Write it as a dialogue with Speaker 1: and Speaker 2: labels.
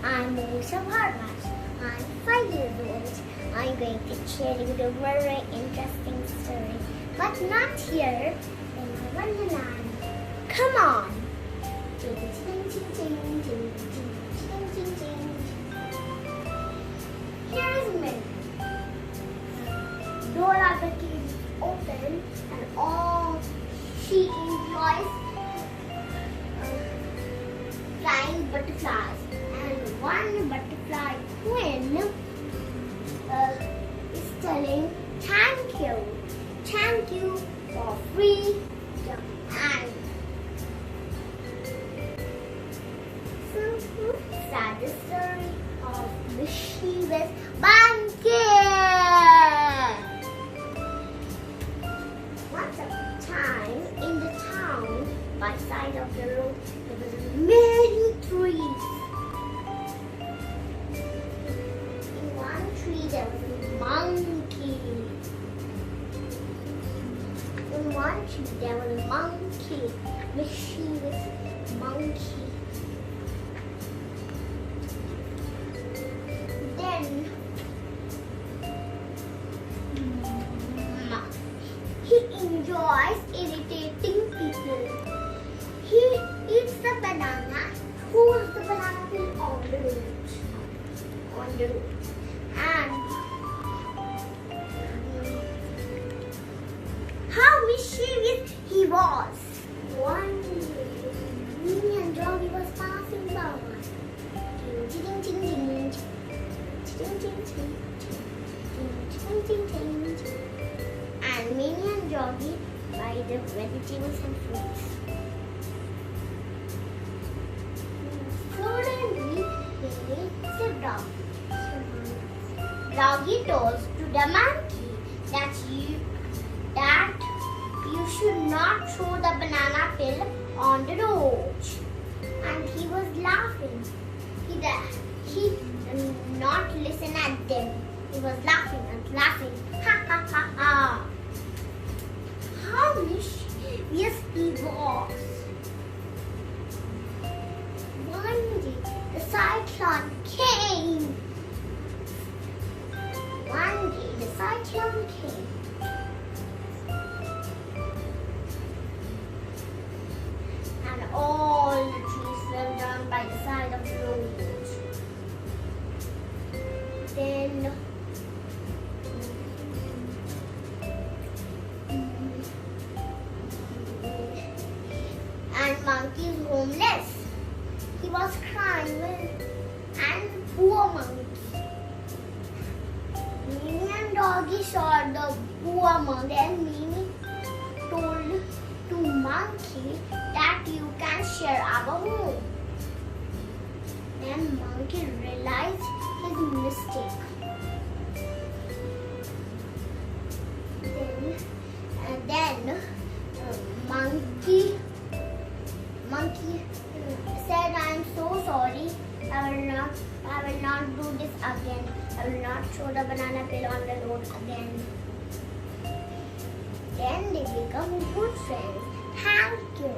Speaker 1: I'm Musa Bharmash. I'm 5 years old. I'm going to share with you a very interesting story. But not here in my wonderland. Come on! Ching, ching, ching, ching, ching, ching, ching, ching. Here is Milk. Door of the cage is open and all she enjoys flying butterflies. And one butterfly queen is telling thank you for free and sad story of mischievous monkey. Once upon a time in the town, by side of the road, there was many trees. In one tree there was a monkey. In one tree there was a monkey, mischievous monkey. Then he enjoys irritating people. He eats the banana, throws the banana peel on the road. And how mischievous he was. One day, Minnie and Doggy was passing by. Ching, ching, ching, ching. Ching, ching, ching, ching, ching, ching, ching. And Minnie and Doggy buy the vegetables and fruits. Suddenly, they sit down. Doggy told to the monkey that you should not throw the banana peel on the road. And he was laughing. He did not listen at them. He was laughing and laughing. Ha ha ha ha. How mischievous he was. One day the cyclone came. And all the trees fell down by the side of the road. Then and monkey is homeless. He was crying and poor monkey. Minnie and Doggy saw the poor monkey and Minnie told to monkey that you can share our home. Then monkey realized his mistake. Then monkey said, "I am so sorry. I will not do this again. I will not throw the banana peel on the road again." Then they become good friends. Thank you.